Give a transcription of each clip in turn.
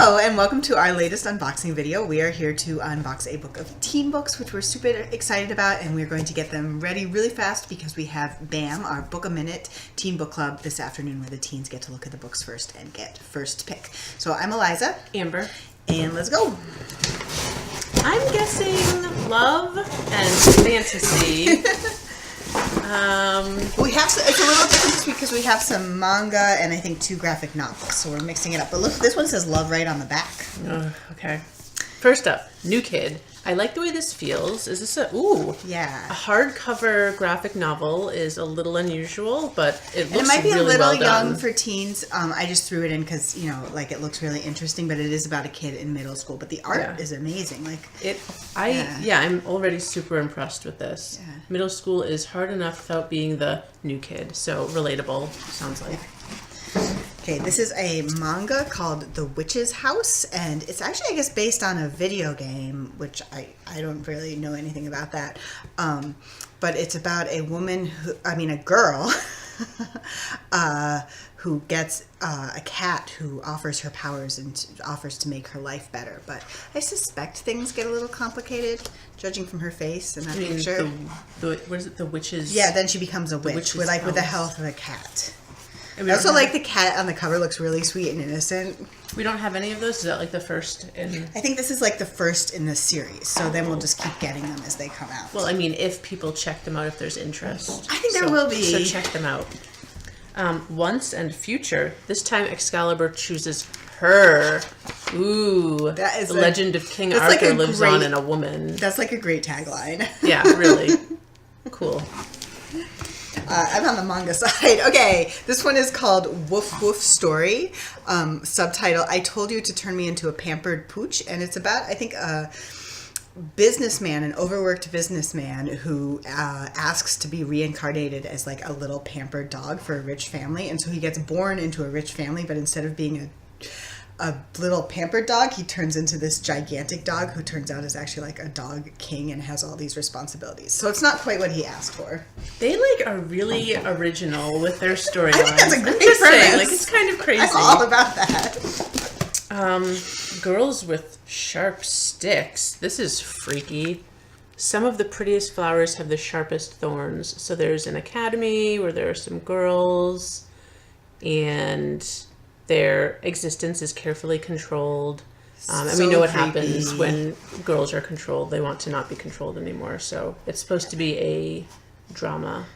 Hello and welcome to our latest unboxing video. We are here to unbox a book of teen books, which we're super excited about, and we're going to get them ready really fast because we have BAM, our Book a Minute Teen Book Club this afternoon, where the teens get to look at the books first and get first pick. So I'm Eliza. Amber. And let's go. I'm guessing love and fantasy. We have it's a little different this week because we have some manga and I think 2 graphic novels, so we're mixing it up. But look, this one says love right on the back. Oh, okay. First up, New Kid. I like the way this feels. Is this a hardcover graphic novel? Is a little unusual, but it looks really well done. It might be a little young for teens. I just threw it in because it looks really interesting, but it is about a kid in middle school. But the art is amazing. I'm already super impressed with this. Yeah. Middle school is hard enough without being the new kid, so relatable. Sounds like. Okay, this is a manga called The Witch's House, and it's actually, I guess, based on a video game, which I don't really know anything about that. But it's about a girl who gets a cat who offers her powers and offers to make her life better. But I suspect things get a little complicated, judging from her face and that picture. What is it? The witch's... Yeah, then she becomes a witch with the help of a cat. I also like the cat on the cover looks really sweet and innocent. We don't have any of those? Is that like the first in... I think this is like the first in the series, so then we'll just keep getting them as they come out. Well, I mean, if people check them out, if there's interest. I think there will be. So check them out. Once and Future. This time Excalibur chooses her. Ooh. That is the legend of King Arthur lives on in a woman. That's like a great tagline. Yeah, really. Cool. I'm on the manga side. Okay, this one is called Woof Woof Story. Subtitle, I Told You to Turn Me Into a Pampered Pooch. And it's about, I think, a businessman, an overworked businessman who asks to be reincarnated as like a little pampered dog for a rich family. And so he gets born into a rich family, but instead of being a little pampered dog, he turns into this gigantic dog who turns out is actually like a dog king and has all these responsibilities. So it's not quite what he asked for. They are really original with their storyline. I think that's a great premise. It's kind of crazy. I'm all about that. Girls with sharp sticks. This is freaky. Some of the prettiest flowers have the sharpest thorns. So there's an academy where there are some girls and their existence is carefully controlled. And we know what happens when girls are controlled. They want to not be controlled anymore. So it's supposed to be a drama.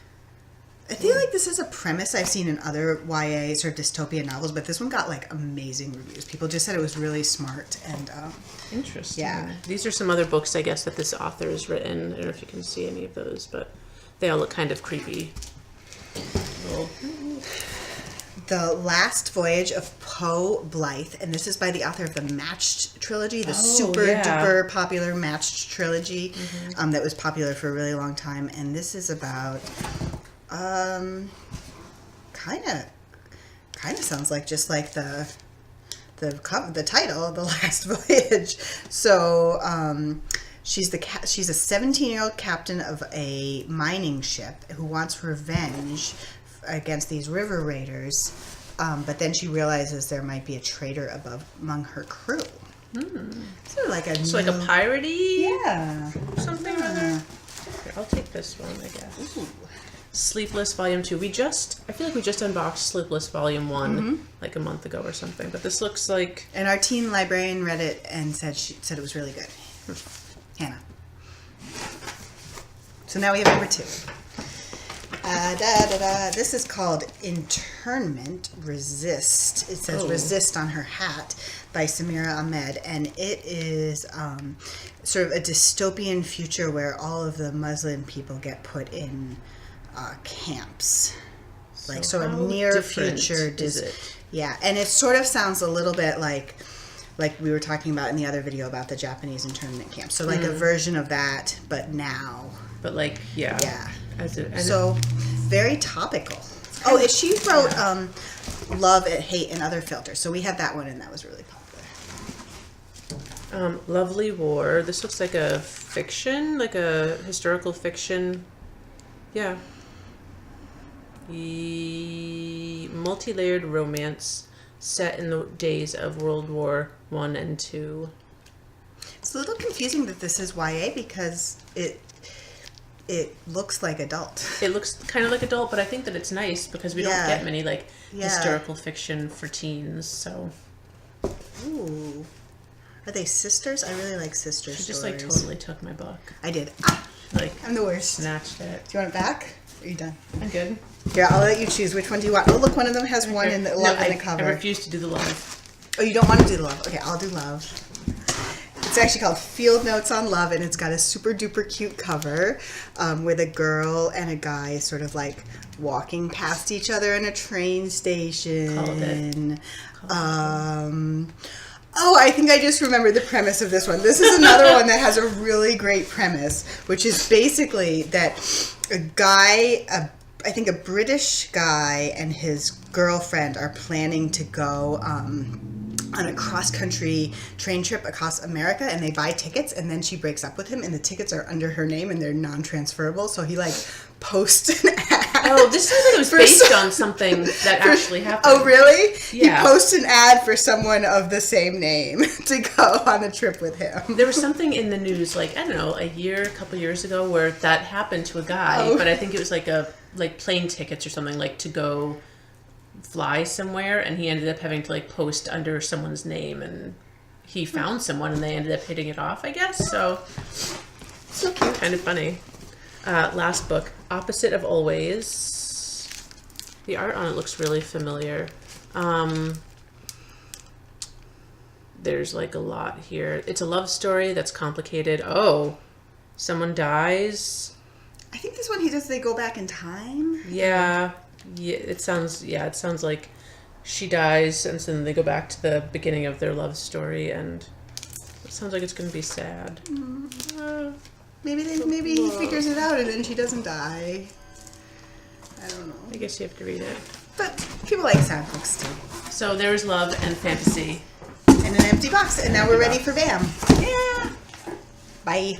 I feel like this is a premise I've seen in other YAs or dystopian novels, but this one got like amazing reviews. People just said it was really smart and interesting. Yeah. These are some other books, I guess, that this author has written. I don't know if you can see any of those, but they all look kind of creepy. The Last Voyage of Blythe, and this is by the author of the Matched trilogy, the duper popular Matched trilogy that was popular for a really long time. And this is about kind of sounds like just like the title, The Last Voyage. So she's a 17-year-old captain of a mining ship who wants revenge against these river raiders, but then she realizes there might be a traitor among her crew. So like a piratey, something or other. Here, I'll take this one, I guess. Ooh. Sleepless Volume 2. I feel like we just unboxed Sleepless Volume 1 like a month ago or something, but this looks like... And our teen librarian read it and said it was really good. Hannah. So now we have number 2. This is called Internment, Resist. It says Resist on her hat by Samira Ahmed, and it is sort of a dystopian future where all of the Muslim people get put in camps. Like sort of near future. Is it? Yeah, and it sort of sounds a little bit like we were talking about in the other video about the Japanese internment camps. So like a version of that, but now. But like, yeah. Yeah. So very topical. And she wrote Love, Hate, and Other Filters. So we had that one, and that was really popular. Lovely War. This looks like a fiction, like a historical fiction. Yeah. Multi-layered romance set in the days of World War I and II. It's a little confusing that this is YA because it looks like adult. It looks kind of like adult, but I think that it's nice because we don't get many historical fiction for teens. So, ooh, are they sisters? I really like sisters. She just stories. totally took my book. I did. I'm the worst. Snatched it. Do you want it back? Or are you done? I'm good. Here, I'll let you choose. Which one do you want? Oh, look, one of them has one in the love in the cover. I refuse to do the love. Oh, you don't want to do the love? Okay, I'll do love. It's actually called Field Notes on Love, and it's got a super duper cute cover with a girl and a guy sort of like walking past each other in a train station. Called it. Oh, I think I just remembered the premise of this one. This is another one that has a really great premise, which is basically that a guy, I think a British guy and his girlfriend are planning to go on a cross-country train trip across America, and they buy tickets, and then she breaks up with him, and the tickets are under her name, and they're non-transferable, so he, posts an ad. Oh, this sounds like it was based on something that actually happened. Oh, really? Yeah. He posts an ad for someone of the same name to go on a trip with him. There was something in the news, I don't know, a couple years ago, where that happened to a guy, but I think it was plane tickets or something, to go fly somewhere, and he ended up having to post under someone's name, and he found someone and they ended up hitting it off, I guess. So cute. Kind of funny. Last book, Opposite of Always. The art on it looks really familiar. There's a lot here. It's a love story that's complicated. Oh, someone dies. I think this one they go back in time. Yeah, it sounds like she dies, and so then they go back to the beginning of their love story, and it sounds like it's going to be sad. Maybe he figures it out, and then she doesn't die. I don't know. I guess you have to read it. But people like sad books too. So there's love and fantasy. And an empty box, and now we're ready for BAM. Yeah. Bye.